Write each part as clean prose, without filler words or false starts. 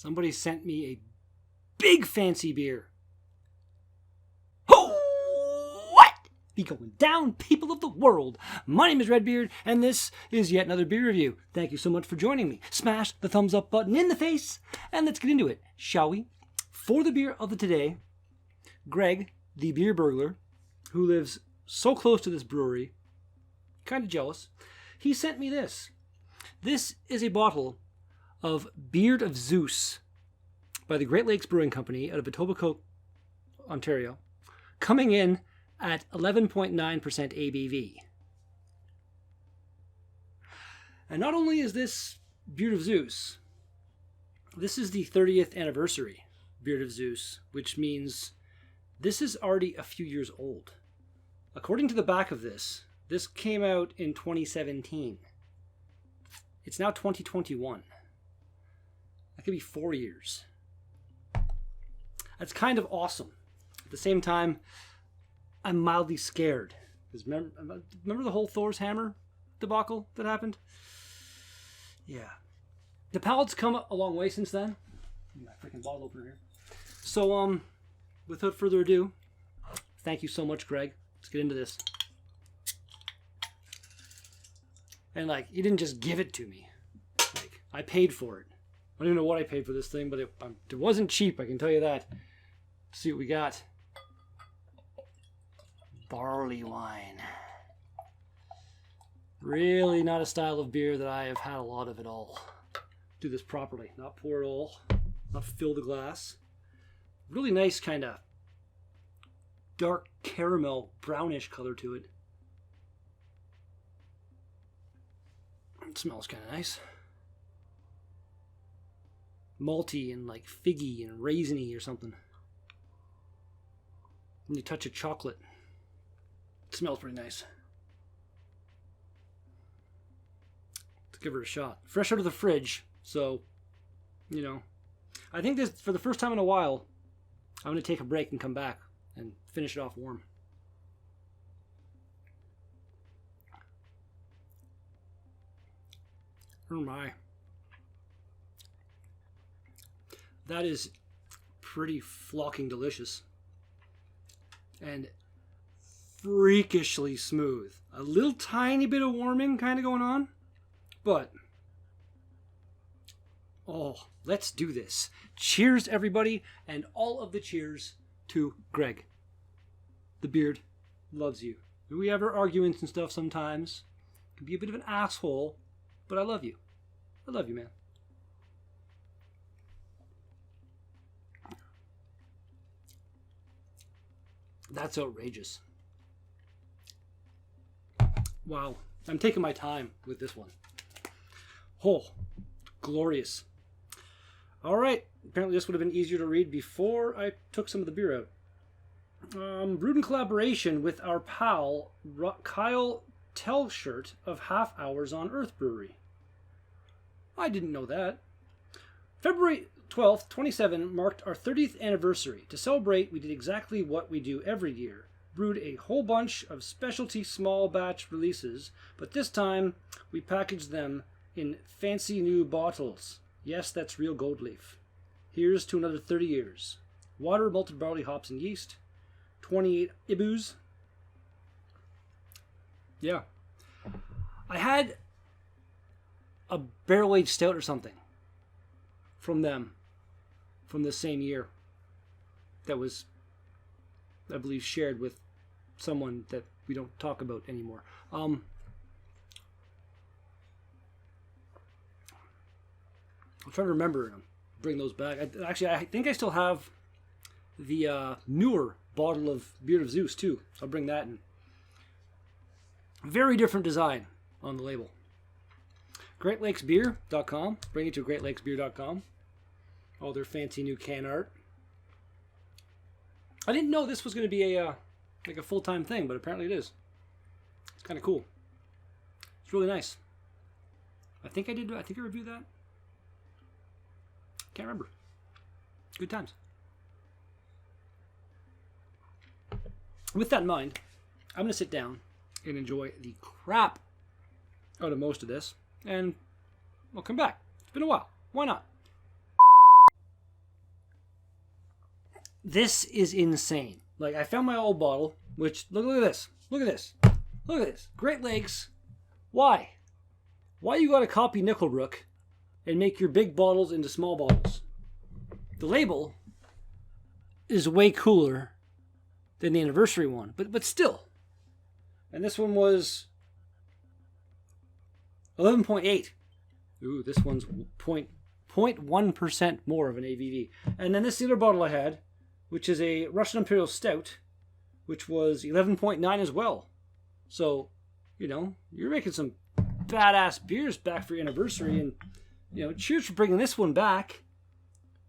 Somebody sent me a big fancy beer. Oh, what? Be going down, people of the world. My name is Redbeard, and this is yet another beer review. Thank you so much for joining me. Smash the thumbs up button in the face, and let's get into it, shall we? For the beer of the today, Greg, the beer burglar, who lives so close to this brewery, kind of jealous, he sent me this. This is a bottle of Beard of Zeus by the Great Lakes Brewing Company out of Etobicoke, Ontario, coming in at 11.9% ABV. And not only is this Beard of Zeus, this is the 30th anniversary Beard of Zeus, which means this is already a few years old. According to the back of this came out in 2017. It's now 2021. That could be 4 years. That's kind of awesome. At the same time, I'm mildly scared. Because remember the whole Thor's hammer debacle that happened? Yeah. The palate's come a long way since then. My freaking bottle opener here. So, without further ado, thank you so much, Greg. Let's get into this. And you didn't just give it to me. I paid for it. I don't even know what I paid for this thing, but it wasn't cheap, I can tell you that. Let's see what we got. Barley wine. Really not a style of beer that I have had a lot of at all. Do this properly. Not pour it all. Not fill the glass. Really nice kind of dark caramel brownish color to it. It smells kind of nice. Malty and figgy and raisiny or something. And you touch of chocolate. It smells pretty nice. Let's give her a shot. Fresh out of the fridge, so, I think this, for the first time in a while, I'm going to take a break and come back and finish it off warm. Oh my. That is pretty flocking delicious. And freakishly smooth. A little tiny bit of warming kind of going on. But, let's do this. Cheers, everybody. And all of the cheers to Greg. The beard loves you. We have our arguments and stuff sometimes. Can be a bit of an asshole. But I love you. I love you, man. That's outrageous. Wow. I'm taking my time with this one. Oh, glorious. All right. Apparently this would have been easier to read before I took some of the beer out. Brewed in collaboration with our pal Kyle Tellshirt of Half Hours on Earth Brewery. I didn't know that. February 12th, 2027 marked our 30th anniversary. To celebrate, we did exactly what we do every year. Brewed a whole bunch of specialty small batch releases, but this time we packaged them in fancy new bottles. Yes, that's real gold leaf. Here's to another 30 years. Water, malted barley, hops, and yeast. 28 IBUs. Yeah. I had a barrel-aged stout or something from them from the same year that was, I believe, shared with someone that we don't talk about anymore. I'm trying to remember and bring those back. I think I still have the newer bottle of Beard of Zeus too. So I'll bring that in. Very different design on the label. GreatLakesBeer.com. Bring it to GreatLakesBeer.com. All their fancy new can art. I didn't know this was going to be a full-time thing, but apparently it is. It's kind of cool. It's really nice. I think I reviewed that. Can't remember. Good times. With that in mind, I'm going to sit down and enjoy the crap out of most of this, and I'll come back. It's been a while. Why not? This is insane. Like, I found my old bottle, which, look at this. Look at this. Look at this. Great Lakes. Why? Why you gotta copy Nickelbrook and make your big bottles into small bottles? The label is way cooler than the anniversary one, but still. And this one was 11.8. Ooh, this one's 0.1% more of an ABV. And then this other bottle I had, which is a Russian Imperial Stout, which was 11.9 as well. So, you know, you're making some badass beers back for your anniversary, and, you know, cheers for bringing this one back.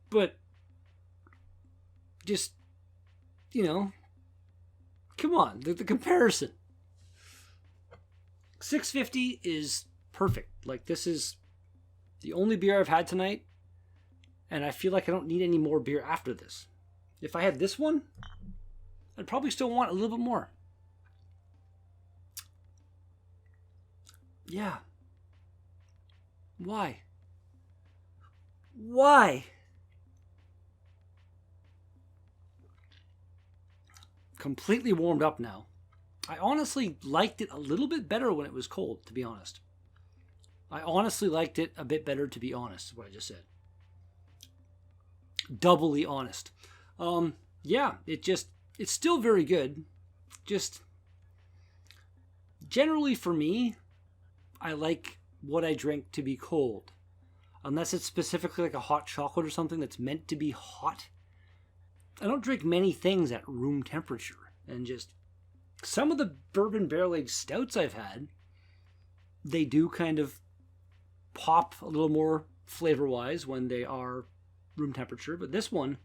But just, you know, come on, the comparison. 650 is perfect. Like, this is the only beer I've had tonight, and I feel like I don't need any more beer after this. If I had this one, I'd probably still want a little bit more. Yeah. Why? Why? Completely warmed up now. I honestly liked it a little bit better when it was cold, to be honest. I honestly liked it a bit better, to be honest, is what I just said. Doubly honest. Yeah, it's still very good. Just, generally for me, I like what I drink to be cold. Unless it's specifically like a hot chocolate or something that's meant to be hot. I don't drink many things at room temperature. And just, some of the bourbon barrel-aged stouts I've had, they do kind of pop a little more flavor-wise when they are room temperature. But this one,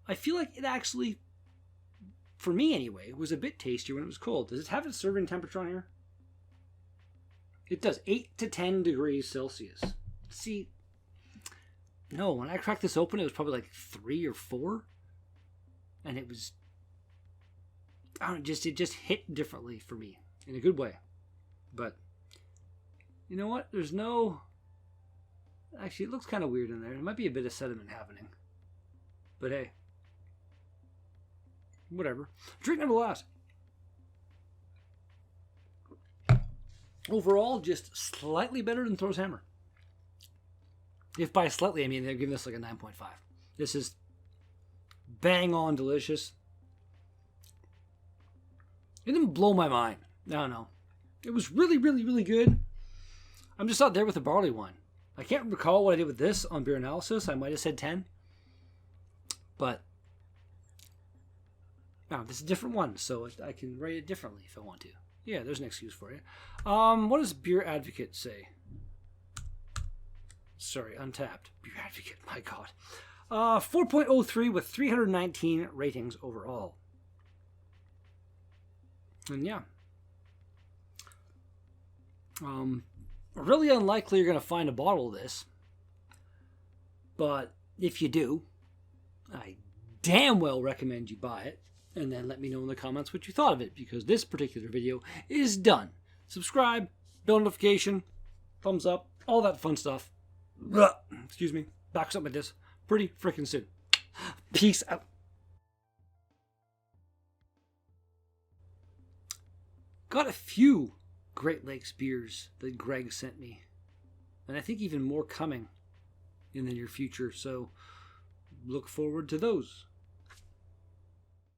I feel like it actually, for me anyway, was a bit tastier when it was cold. Does it have a serving temperature on here? It does, 8 to 10 degrees Celsius. See, no, when I cracked this open, it was probably like 3 or 4. And it was, I don't know, it just hit differently for me in a good way. But you know what? There's no, actually, it looks kind of weird in there. There might be a bit of sediment happening. But hey, whatever. Drink nevertheless. Overall, just slightly better than Thor's Hammer. If by slightly, I mean they're giving this like a 9.5. This is bang on delicious. It didn't blow my mind. No. It was really, really, really good. I'm just not there with the barley wine. I can't recall what I did with this on beer analysis. I might have said 10. But no, this is a different one, so I can rate it differently if I want to. Yeah, there's an excuse for you. What does Beer Advocate say? Sorry, Untapped. Beer Advocate, my God. 4.03 with 319 ratings overall. And yeah. Really unlikely you're going to find a bottle of this. But if you do, I damn well recommend you buy it. And then let me know in the comments what you thought of it, because this particular video is done. Subscribe, bell notification, thumbs up, all that fun stuff. Excuse me. Back up with this pretty freaking soon. Peace out. Got a few Great Lakes beers that Greg sent me. And I think even more coming in the near future. So look forward to those.